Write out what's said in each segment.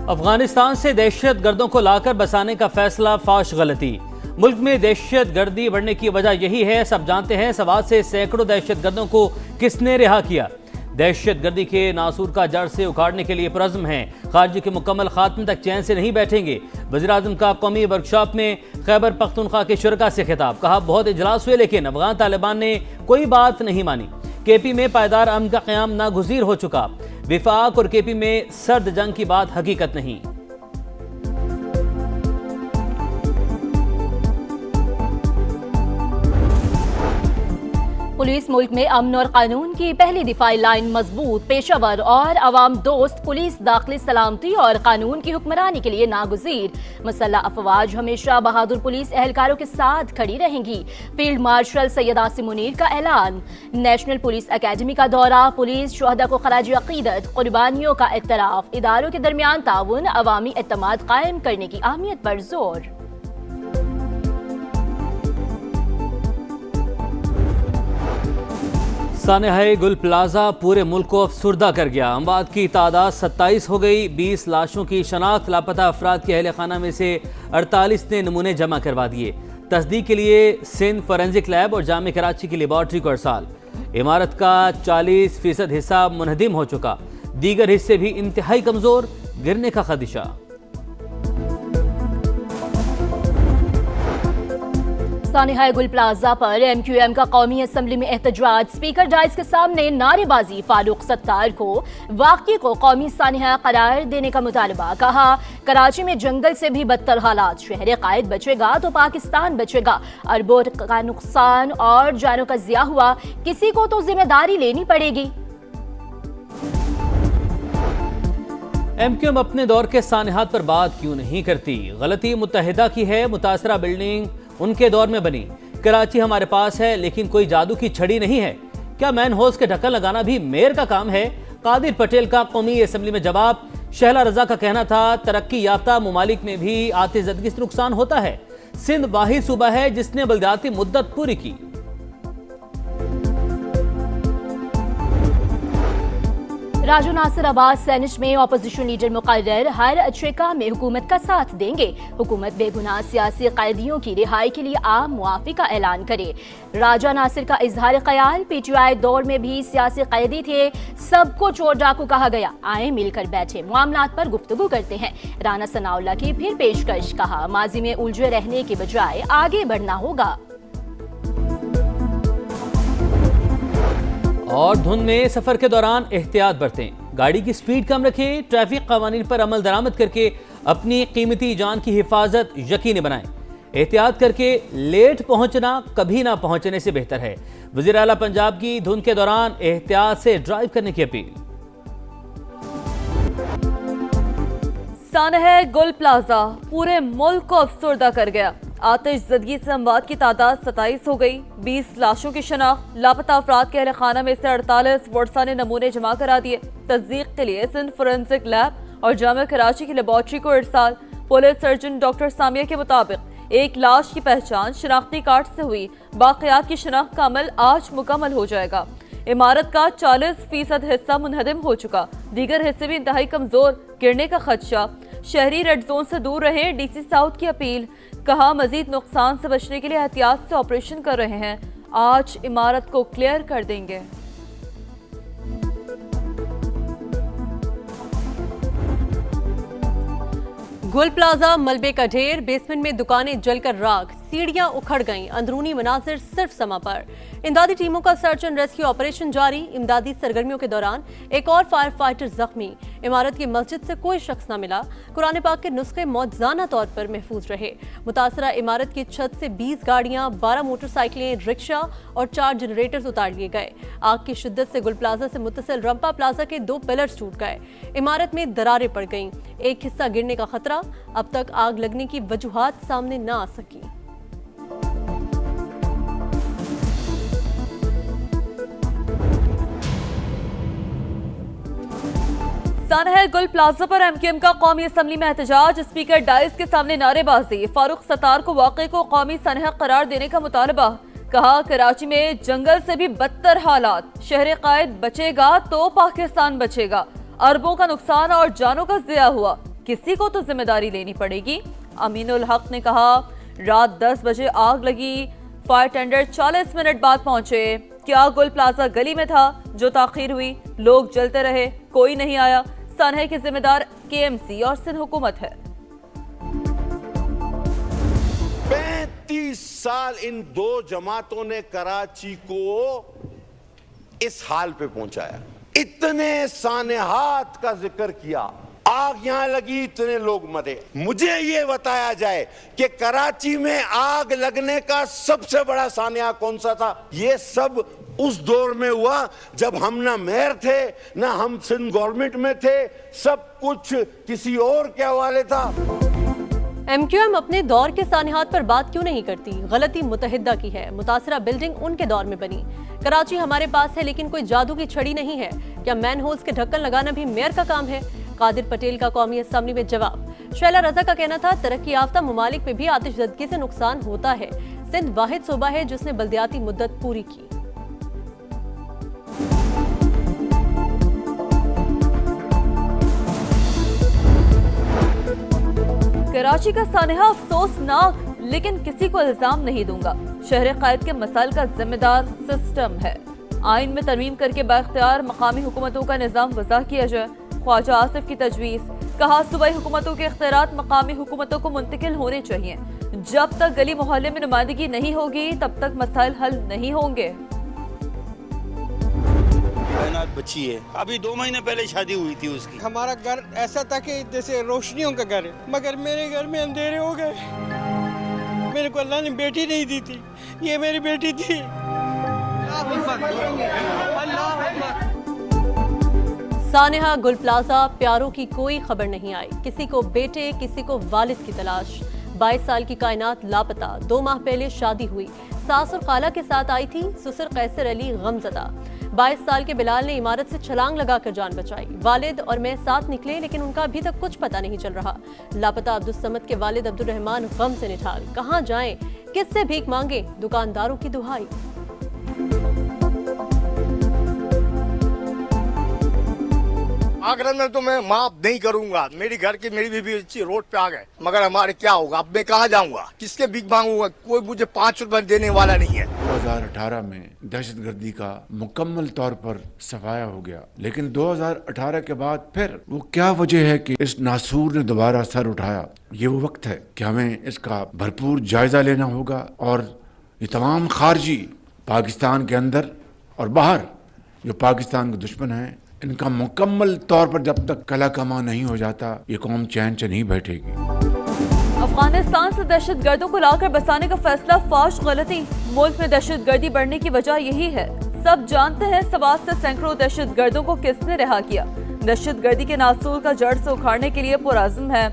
अफगानिस्तान से दहशत गर्दों को लाकर बसाने का फैसला फाश गलती। मुल्क में दहशत गर्दी बढ़ने की वजह यही है। सब जानते हैं सवाल से सैकड़ों दहशत गर्दों को किसने रिहा किया। दहशत गर्दी के नासूर का जड़ से उखाड़ने के लिए पुरज़्म हैं। खारजी के मुकम्मल खात्मे तक चैन से नहीं बैठेंगे। वज़ीर-ए-आज़म का कौमी वर्कशॉप में खैबर पख्तूनख्वा के शुरका से खिताब। कहा, बहुत इजलास हुए लेकिन अफगान तालिबान ने कोई बात नहीं मानी। केपी में पायदार अमन का क़याम नागुज़ीर हो चुका। विफाक और केपी में सर्द जंग की बात हकीकत नहीं। पुलिस मुल्क में अमन और कानून की पहली दिफाई लाइन मजबूत, पेशावर और अवाम दोस्त पुलिस दाखिली सलामती और कानून की हुक्मरानी के लिए नागुज़ीर। मुसल्लह अफवाज हमेशा बहादुर पुलिस एहलकारों के साथ खड़ी रहेंगी। फील्ड मार्शल सैयद आसिम मुनीर का ऐलान। नेशनल पुलिस अकेडमी का दौरा। पुलिस शुहदा को खराज अकीदत, कुर्बानियों का एतराफ़, इदारों के दरमियान ताउन, अवामी एतमाद कायम करने की अहमियत पर जोर। सानेहाए गुल प्लाजा पूरे मुल्क को अफसुर्दा कर गया। अमवात की तादाद 27 हो गई। 20 लाशों की शनाख्त। लापता अफराद के अहल खाना में से 48 ने नमूने जमा करवा दिए। तस्दीक के लिए सिंध फॉरेंसिक लैब और जामे कराची की लेबॉर्ट्री को अरसाल। इमारत का 40% हिस्सा मुनहदिम हो चुका। दीगर हिस्से भी इंतहाई कमजोर, गिरने का खदशा। सानेहाए गुल प्लाजा पर MQM का कौमी असम्बली में एहतजाज। स्पीकर डाइस के सामने नारेबाजी। फारूक सत्तार को वाक़ई को कौमी सानेहा करार देने का मुतालबा। कहा, कराची में जंगल से भी बदतर हालात। शहर कायद बचेगा तो पाकिस्तान बचेगा। अरबों का नुकसान और जानों का ज़िया हुआ, किसी को तो जिम्मेदारी लेनी पड़ेगी। MQM अपने दौर के सानेहात पर बात क्यों नहीं करती? गलती मुत्तहिदा की है। मुतासरा बिल्डिंग उनके दौर में बनी। कराची हमारे पास है लेकिन कोई जादू की छड़ी नहीं है। क्या मैन होल्स के ढक्कन लगाना भी मेयर का काम है? कादिर पटेल का कौमी असम्बली में जवाब। शहला रजा का कहना था, तरक्की याफ्ता मुमालिक में भी आतिशदगी से नुकसान होता है। सिंध वाहिद सूबा है जिसने बलदियाती मुद्दत पूरी की। राजू नासिर अब्बास सेनेट में अपोजिशन लीडर मुकर्रर। हर अच्छे काम में हुकूमत का साथ देंगे। हुकूमत बेगुनाह सियासी कैदियों की रिहाई के लिए आम मुआफ़ी का ऐलान करे। राजा नासिर का इजहार ख्याल। PTI दौर में भी सियासी कैदी थे, सबको चोर डाकू कहा गया। आए मिलकर बैठे मामलात पर गुफ्तगू करते हैं। राना सनाउल्लाह की फिर पेशकश। कहा, माजी में उलझे रहने के बजाय आगे बढ़ना होगा। और धुंध में सफर के दौरान एहतियात बरतें। गाड़ी की स्पीड कम रखें। ट्रैफिक कानून पर अमल दरामद करके अपनी कीमती जान की हिफाजत यकीनी बनाएं। एहतियात करके लेट पहुंचना कभी ना पहुंचने से बेहतर है। वज़ीर आला पंजाब की धुंध के दौरान एहतियात से ड्राइव करने की अपील। सानेहाए गुल प्लाजा पूरे मुल्क को अफसुर्दा कर गया। आतिशज़दगी से अमवात की तादाद 27 हो गई। 20 लाशों की शनाख्त। लापता अफराद के अहल खाना में से 48 वर्षा ने नमूने जमा करा दिए। तस्दीक के लिए सिंध फॉरेंसिक लैब और जामे कराची की लेबॉर्ट्री को इरसाल। पुलिस सर्जन डॉक्टर सामिया के मुताबिक एक लाश की पहचान शनाख्ती कार्ड से हुई। बाकियात की शनाख्त का अमल आज मुकम्मल हो जाएगा। इमारत का 40% हिस्सा मुनहदिम हो चुका। दीगर हिस्से भी इंतहाई कमजोर, गिरने का खदशा। शहरी रेड जोन से दूर रहें, DC साउथ की अपील। कहा, मजीद नुकसान से बचने के लिए एहतियात से ऑपरेशन कर रहे हैं। आज इमारत को क्लियर कर देंगे। गुल प्लाजा मलबे का ढेर। बेसमेंट में दुकानें जलकर राख। सीढ़ियां उखड़ गईं। अंदरूनी मनाजिर सिर्फ समा पर। इमदादी टीमों का सर्च एंड रेस्क्यू ऑपरेशन जारी। इमदादी सरगर्मियों के दौरान एक और फायर फाइटर जख्मी। इमारत की मस्जिद से कोई शख्स न मिला। कुरान पाक के नुस्खे मौजूदा तौर पर महफूज रहे। मुतासरा इमारत की छत से 20 गाड़ियां, 12 मोटरसाइकिलें, रिक्शा और 4 जनरेटर्स उतार लिए गए। आग की शिद्दत से गुल प्लाजा से मुत्तसिल रंपा प्लाजा के 2 पिलर्स टूट गए। इमारत में दरारें पड़ गईं। एक हिस्सा गिरने का खतरा। अब तक आग लगने की वजूहात सामने न आ सकी। सानेहाए गुल प्लाजा पर MQM का कौमी असम्बली में एहतजाज। स्पीकर डाइस के सामने नारेबाजी। फारूक सत्तार को वाक़ई को कौमी सानेहा करार देने का मुतालबा। कहा, कराची में जंगल से भी बदतर हालात। शहर कायद बचेगा तो पाकिस्तान बचेगा। अरबों का नुकसान और जानों का ज़िया हुआ, किसी को तो जिम्मेदारी लेनी पड़ेगी। अमीनुल हक ने कहा, रात 10 बजे आग लगी, फायर टेंडर 40 मिनट बाद पहुंचे। क्या गुल प्लाजा गली में था जो ताखीर हुई? लोग जलते रहे, कोई नहीं आया। सानहा की जिम्मेदार केएमसी और सिंध हुकूमत है। 35 साल इन दो जमातों ने कराची को इस हाल पे पहुंचाया। इतने सानेहात का जिक्र किया, आग यहां लगी, इतने लोग मरे। मुझे ये बताया जाए कि कराची में आग लगने का सबसे बड़ा सानिया कौन सा था? ये सब उस दौर में हुआ जब हम ना मेयर थे, ना हम सिंध गवर्नमेंट में थे, सब कुछ किसी और के हवाले था। MQM अपने दौर के सानिहात पर बात क्यों नहीं करती? गलती मुतहिदा की है। मुतासरा बिल्डिंग उनके दौर में बनी। कराची हमारे पास है लेकिन कोई जादू की छड़ी नहीं है। क्या मैन होल्स के ढक्कन लगाना भी मेयर का काम है? कादिर पटेल का कौमी असम्बली में जवाब। शैला रजा का कहना था, तरक्की याफ्ता ममालिक में भी आतिशज़दगी से नुकसान होता है। सिंध वाहिद सूबा है जिसने बल्दियाती मुद्दत पूरी की। कराची का सानहा अफसोसनाक, लेकिन किसी को इल्जाम नहीं दूंगा। शहर क़ायद के मसाइल का जिम्मेदार सिस्टम है। आइन में तरमीम करके बाख्तियार मकामी हुकूमतों का निज़ाम वज़ा किया जाए। ख्वाजा आसिफ की तजवीज़। कहा, सूबाई हुकूमतों के इख्तियारात मकामी हुकूमतों को मुंतकिल होने चाहिए। जब तक गली मोहल्ले में नुमाइंदगी नहीं होगी तब तक मसाइल हल नहीं होंगे। बच्ची है, अभी 2 महीने पहले शादी हुई थी उसकी। हमारा घर ऐसा था कि जैसे रोशनियों का घर है, मगर मेरे घर में अंधेरे हो गए। मेरे को अल्लाह ने बेटी नहीं दी थी, ये मेरी बेटी थी। सानहा गुल प्लाजा, प्यारों की कोई खबर नहीं आई। किसी को बेटे, किसी को वालिद की तलाश। 22 साल की कायनात लापता। 2 माह पहले शादी हुई, सास और खाला के साथ आई थी। ससुर कैसर अली गमजदा। 22 साल के बिलाल ने इमारत से छलांग लगाकर जान बचाई। वालिद और मैं साथ निकले लेकिन उनका अभी तक कुछ पता नहीं चल रहा। लापता अब्दुल समद के वालिद अब्दुल रहमान गम से निठाल। कहाँ जाएं, किससे भीख मांगे? दुकानदारों की दुहाई। आगरा में तो मैं माफ नहीं करूंगा। मेरी घर की मेरी बीवी अच्छी रोड पे आ गए, मगर हमारे क्या होगा? अब मैं कहाँ जाऊंगा, किसके भीख मांगूंगा? कोई मुझे 5 रुपए देने वाला नहीं है। 2018 में दहशतगर्दी का मुकम्मल तौर पर सफाया हो गया, लेकिन 2018 के बाद फिर वो क्या वजह है कि इस नासूर ने दोबारा सर उठाया? ये वो वक्त है कि हमें इसका भरपूर जायजा लेना होगा और ये तमाम खारजी पाकिस्तान के अंदर और बाहर जो पाकिस्तान के दुश्मन हैं, इनका मुकम्मल तौर पर जब तक कला कमा नहीं हो जाता, ये कौम चैन से नहीं बैठेगी। अफगानिस्तान से दहशतगर्दों को लाकर बसाने का फैसला फाश गलती। मुल्क में दहशतगर्दी बढ़ने की वजह यही है। सब जानते हैं सवात से सैकड़ों दहशतगर्दों को किसने रिहा किया। दहशतगर्दी के नासूर का जड़ से उखाड़ने के लिए पुरअज़्म है।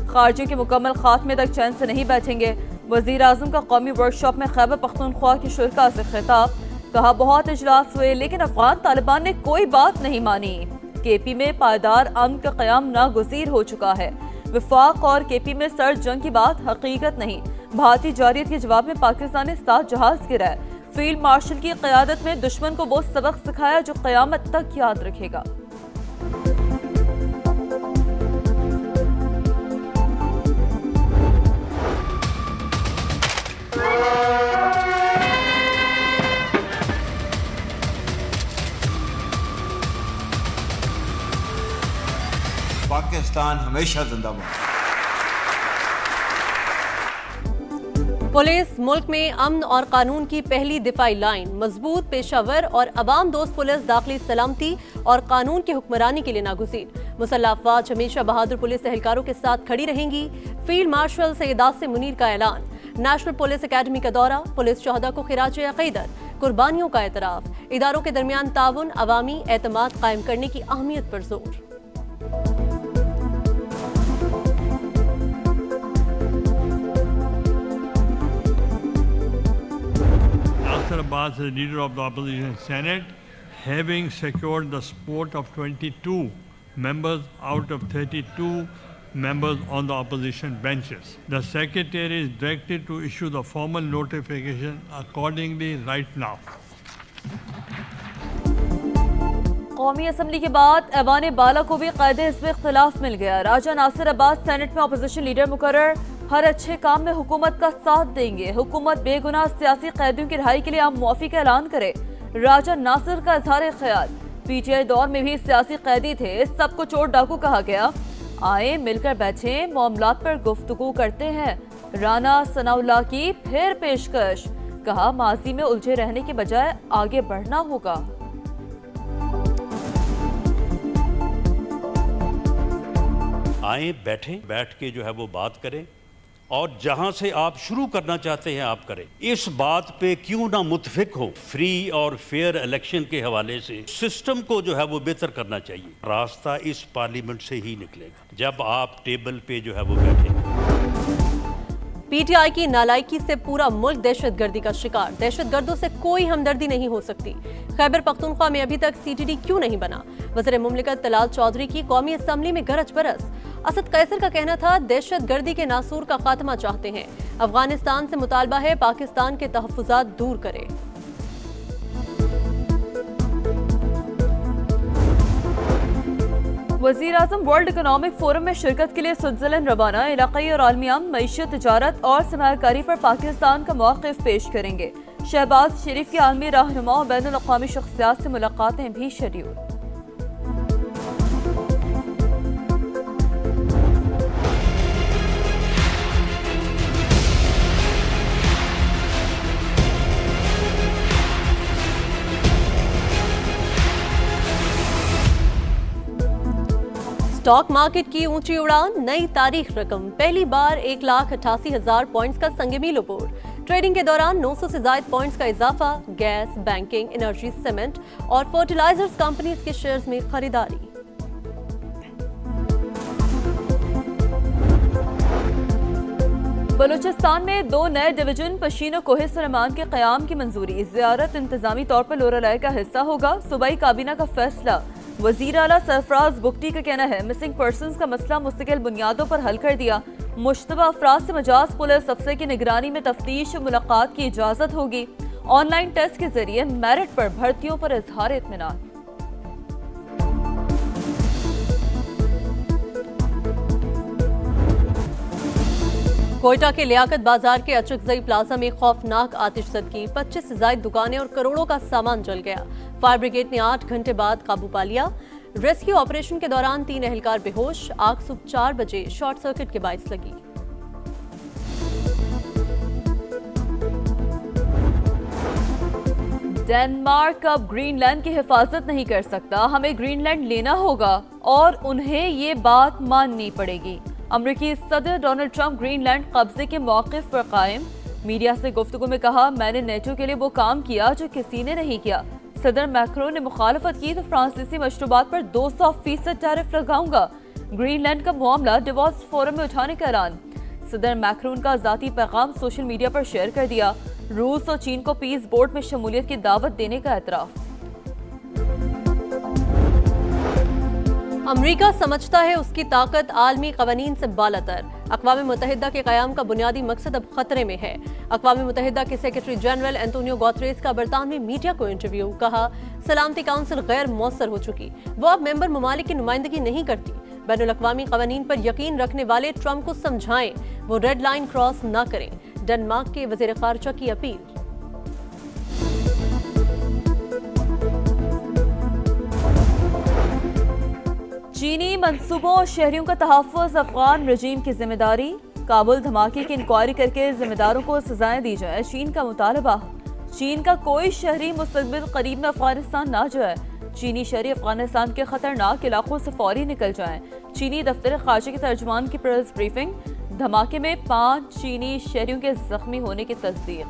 खारजियों के मुकम्मल खात्मे तक चैन से नहीं बैठेंगे। वज़ीर आज़म का कौमी वर्कशॉप में खैबर पख्तूनख्वा की शुरा से खिताब। कहा, बहुत इजलास हुए लेकिन अफगान तालिबान ने कोई बात नहीं मानी। केपी में पायदार अमन का क़याम नागुज़ीर हो चुका है। विफाक और केपी में सर्द जंग की बात हकीकत नहीं। भारतीय जारियत के जवाब में पाकिस्तान ने 7 जहाज गिराए। फील्ड मार्शल की क़यादत में दुश्मन को वो सबक सिखाया जो क़यामत तक याद रखेगा। पाकिस्तान हमेशा जिंदाबाद। पुलिस मुल्क में अमन और कानून की पहली दिफाई लाइन। मजबूत, पेशावर और अवाम दोस्त पुलिस दाखिली सलामती और कानून की हुक्मरानी के लिए नागुज़ीर। मुसल्लह अफवाज हमेशा बहादुर पुलिस एहलकारों के साथ खड़ी रहेंगी। फील्ड मार्शल सैयद आसिम मुनीर का ऐलान। नेशनल पुलिस अकेडमी का दौरा। पुलिस शहदा को खिराज अक़ीदत, कुर्बानियों का एतराफ़। इदारों के दरमियान ताउन, अवामी एतमाद कायम करने की अहमियत पर जोर। Nasir Abbas, as leader of the opposition Senate, having secured the support of 22 members out of 32 members on the opposition benches. The Secretary is directed to issue the formal notification accordingly right now. कौमी assembly के बाद ऐवान बाला को भी क़ायदे हिज़्ब इख्तिलाफ मिल गया। राजा Nasir Abbas senate में opposition leader मुकर्रर, हर अच्छे काम में हुकूमत का साथ देंगे। हुकूमत बेगुनाह सियासी कैदियों की रिहाई के लिए आम मुआफ़ी का ऐलान करे। राजा नासिर का इजहार ख्याल, पीटीआई दौर में भी सियासी कैदी थे, सबको चोर डाकू कहा गया। आए मिलकर बैठे, मामलात पर गुफ्तगू करते हैं। राना सनाउल्लाह की फिर पेशकश, कहा माजी में उलझे रहने के बजाय आगे बढ़ना होगा। आए बैठें, बैठ के जो है वो बात करें और जहां से आप शुरू करना चाहते हैं आप करें। इस बात पे क्यों ना मुत्तफिक हो। फ्री और फेयर इलेक्शन के हवाले से सिस्टम को जो है वो बेहतर करना चाहिए। रास्ता इस पार्लियामेंट से ही निकलेगा जब आप टेबल पे जो है वो बैठेंगे। पीटीआई की नालायकी से पूरा मुल्क दहशतगर्दी का शिकार। दहशतगर्दों से कोई हमदर्दी नहीं हो सकती। खैबर पख्तूनख्वा में अभी तक सीटीडी क्यों नहीं बना? वज़ीर मुमलिकत तलाल चौधरी की कौमी असम्बली में गरज बरस। असद कैसर का कहना था दहशतगर्दी के नासूर का खात्मा चाहते हैं। अफगानिस्तान से मुतालबा है पाकिस्तान के तहफ़्फ़ुज़ात दूर करे। वज़ीर आज़म वर्ल्ड इकोनॉमिक फोरम में शिरकत के लिए स्विट्जरलैंड रवाना। इलाक़ाई और आलमी मईशत, तजारत और सरमायाकारी पर पाकिस्तान का मौक़िफ़ पेश करेंगे। शहबाज शरीफ के आलमी रहनुमा और बैनुल अक़वामी शख्सियात से मुलाकातें भी शेड्यूल। स्टॉक मार्केट की ऊंची उड़ान, नई तारीख रकम। पहली बार 1,88,000 पॉइंट्स का संगमील अबूर। ट्रेडिंग के दौरान 900 से ज्यादा पॉइंट्स का इजाफा। गैस, बैंकिंग, एनर्जी, सीमेंट और फर्टिलाइजर्स कंपनीज के शेयर्स में खरीदारी। बलूचिस्तान में 2 नए डिवीजन पशीनो कोहे सुलेमान के क़याम की मंजूरी। ज़ियारत इंतजामी तौर पर लोरालाय का हिस्सा होगा। सूबाई काबीना का फैसला। वज़ीर आला सरफराज बुगटी का कहना है मिसिंग पर्सनस का मसला मुस्तकिल बुनियादों पर हल कर दिया। मुश्तबा अफराद से मजाज पुलिस अफसर की निगरानी में तफ्तीश और मुलाकात की इजाज़त होगी। ऑनलाइन टेस्ट के जरिए मेरिट पर भर्तियों पर इजहार इत्मीनान। कोयटा के लियाकत बाजार के अचकजई प्लाजा में खौफनाक आतिशज़दगी। 25 से ज्यादा दुकानें और करोड़ों का सामान जल गया। फायर ब्रिगेड ने 8 घंटे बाद काबू पा लिया। रेस्क्यू ऑपरेशन के दौरान 3 एहलकार बेहोश। आग सुबह 4 बजे शॉर्ट सर्किट के बायस लगी। डेनमार्क अब ग्रीनलैंड की हिफाजत नहीं कर सकता। हमें ग्रीनलैंड लेना होगा और उन्हें ये बात माननी पड़ेगी। अमेरिकी सदर डोनाल्ड ट्रंप ग्रीनलैंड कब्जे के मौक़िफ़ पर कायम। मीडिया से गुफ्तगू में कहा मैंने नेटो के लिए वो काम किया जो किसी ने नहीं किया। सदर मैक्रोन ने मुखालफत की तो फ्रांसीसी मशरूबात पर 200% टैरिफ लगाऊंगा। ग्रीनलैंड का मामला डिवोर्स फोरम में उठाने का ऐलान। सदर मैक्रोन का ज़ाती पैगाम सोशल मीडिया पर शेयर कर दिया। रूस और चीन को पीस बोर्ड में शमूलियत की दावत देने का एतराफ़। अमरीका समझता है उसकी ताकत आलमी कवानीन से बालातर। अक़वाम मुत्तहिदा के क़याम का बुनियादी मकसद अब खतरे में है। अक़वाम मुत्तहिदा के सेक्रेटरी जनरल एंटोनियो गुतेरेस का बरतानवी मीडिया को इंटरव्यू। कहा सलामती काउंसिल गैर मौसर हो चुकी, वो अब मेंबर ममालिक की नुमाइंदगी नहीं करती। बैनुल अक़वामी क़वानीन पर यकीन रखने वाले ट्रंप को समझाएं वो रेड लाइन क्रॉस न करें। डेनमार्क के वज़ीर ख़ारजा की अपील। चीनी मंसूबों और शहरियों का तहफ़्फ़ुज़ अफ़गान रजीम की जिम्मेदारी। काबुल धमाके की इंक्वायरी करके जिम्मेदारों को सजाएं दी जाए, चीन का मुतालबा। चीन का कोई शहरी मुस्तक़बिल करीब में अफ़गानिस्तान ना जाए। चीनी शहरी अफ़गानिस्तान के ख़तरनाक इलाकों से फौरी निकल जाएं। चीनी दफ्तर ख़ारजा के तर्जुमान की प्रेस ब्रीफिंग। धमाके में 5 चीनी शहरियों के जख्मी होने की तस्दीक।